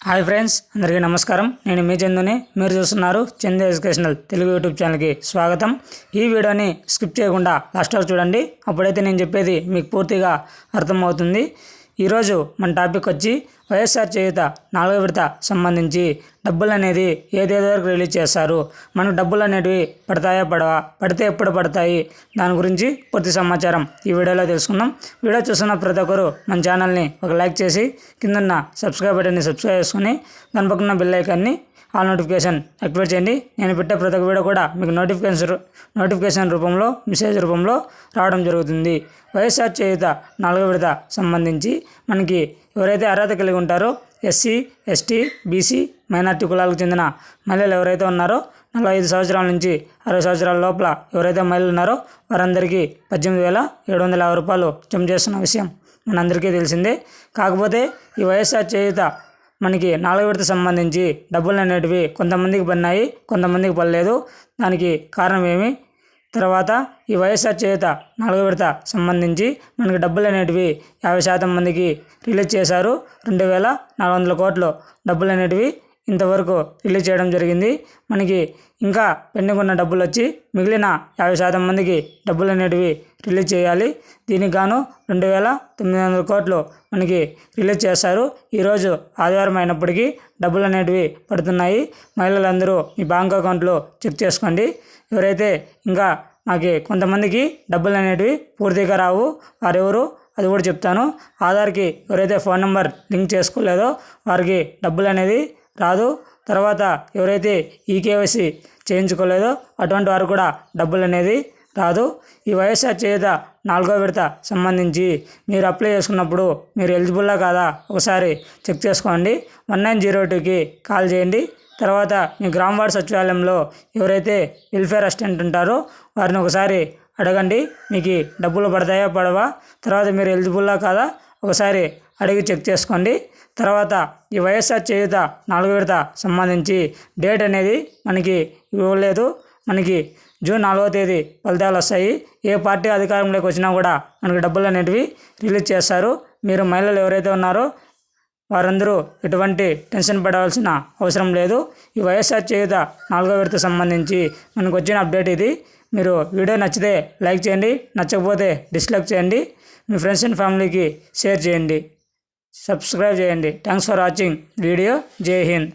Hi friends, అందరికీ నమస్కారం. నేను మీ చందుని. మీరు చూస్తున్నారు చందు ఎడ్యుకేషనల్ తెలుగు యూట్యూబ్ ఛానల్కి స్వాగతం. ఈ వీడియోని స్కిప్ చేయకుండా లాస్ట్ వరకు చూడండి. అప్పుడైతే నేను చెప్పేది మీకు పూర్తిగా అర్థమవుతుంది. ఈరోజు మన టాపిక్ వచ్చి వైఎస్ఆర్ చేయూత 4వ విడత సంబంధించి డబ్బులు అనేది ఏదేదో వరకు రిలీజ్ చేస్తారు, మనకు డబ్బులు అనేటివి పడతాయా పడవా, పడితే ఎప్పుడు పడతాయి, దాని గురించి పూర్తి సమాచారం ఈ వీడియోలో తెలుసుకుందాం. వీడియో చూస్తున్న ప్రతి ఒక్కరు మన ఛానల్ని ఒక లైక్ చేసి కిందన్న సబ్స్క్రైబ్ బటన్ని సబ్స్క్రైబ్ చేసుకుని దాని పక్కన బెల్ ఐకాన్ని ఆల్ నోటిఫికేషన్ యాక్టివేట్ చేయండి. నేను పెట్టే ప్రతి ఒక్క వీడియో కూడా మీకు నోటిఫికేషన్ రూపంలో, మెసేజ్ రూపంలో రావడం జరుగుతుంది. వైఎస్ఆర్ చేయూత 4వ విడత సంబంధించి మనకి ఎవరైతే అర్హత కలిగి ఉంటారో ఎస్సీ, ఎస్టీ, బీసీ, మైనార్టీ కులాలకు చెందిన మహిళలు ఎవరైతే ఉన్నారో 45 సంవత్సరాల నుంచి 60 సంవత్సరాల లోపల ఎవరైతే మహిళలు ఉన్నారో వారందరికీ 18,750 రూపాయలు జమ చేస్తున్న విషయం మనందరికీ తెలిసిందే. కాకపోతే ఈ వైఎస్ఆర్ చేయూత మనకి 4వ విడత సంబంధించి డబ్బులు అనేటివి కొంతమందికి పడినాయి, కొంతమందికి పడలేదు. దానికి కారణం ఏమి? తర్వాత ఈ వైఎస్ఆర్ చేయూత 4వ విడత సంబంధించి మనకి డబ్బులు అనేటివి 50% మందికి రిలీజ్ చేశారు. 2,400 కోట్లు డబ్బులు అనేటివి ఇంతవరకు రిలీజ్ చేయడం జరిగింది. మనకి ఇంకా పెండింగ్ ఉన్న డబ్బులు వచ్చి మిగిలిన 50% మందికి డబ్బులు అనేటివి రిలీజ్ చేయాలి. దీనికి గాను 2,900 కోట్లు మనకి రిలీజ్ చేస్తారు. ఈరోజు ఆదివారం అయినప్పటికీ డబ్బులు అనేటివి పడుతున్నాయి. మహిళలందరూ మీ బ్యాంక్ అకౌంట్లో చెక్ చేసుకోండి. ఎవరైతే ఇంకా మాకు కొంతమందికి డబ్బులు అనేటివి పూర్తిగా రావు, వారెవరు అది కూడా చెప్తాను. ఆధార్కి ఎవరైతే ఫోన్ నెంబర్ లింక్ చేసుకోలేదో వారికి డబ్బులు అనేది రాదు. తర్వాత ఎవరైతే ఈకేవైసీ చేయించుకోలేదో అటువంటి వారు కూడా డబ్బులు అనేది రాదు. ఈ వైఎస్ఆర్ చేయూత 4వ విడత సంబంధించి మీరు అప్లై చేసుకున్నప్పుడు మీరు ఎలిజిబుల్లా కాదా ఒకసారి చెక్ చేసుకోండి. 1902కి కాల్ చేయండి. తర్వాత మీ గ్రామ వార్డు సచివాలయంలో ఎవరైతే వెల్ఫేర్ అసిస్టెంట్ ఉంటారో వారిని ఒకసారి అడగండి, మీకు డబ్బులు పడతాయా పడవా, తర్వాత మీరు ఎలిజిబుల్లా కాదా ఒకసారి అడిగి చెక్ చేసుకోండి. తర్వాత ఈ వైఎస్ఆర్ చేయూత 4వ విడత సంబంధించి డేట్ అనేది మనకి ఇవ్వలేదు. మనకి జూన్ 4వ తేదీ ఫలితాలు వస్తాయి. ఏ పార్టీ అధికారంలోకి వచ్చినా కూడా మనకి డబ్బులు అనేటివి రిలీజ్ చేస్తారు. మీరు మహిళలు ఎవరైతే ఉన్నారో వారందరూ ఎటువంటి టెన్షన్ పడవలసిన అవసరం లేదు. ఈ వైఎస్ఆర్ చేయూత 4వ విడత సంబంధించి మనకు వచ్చిన అప్డేట్ ఇది. మీరు వీడియో నచ్చితే లైక్ చేయండి, నచ్చకపోతే డిస్లైక్ చేయండి, మీ ఫ్రెండ్స్ అండ్ ఫ్యామిలీకి షేర్ చేయండి, సబ్స్క్రైబ్ చేయండి. Thanks for watching video. జై హింద్.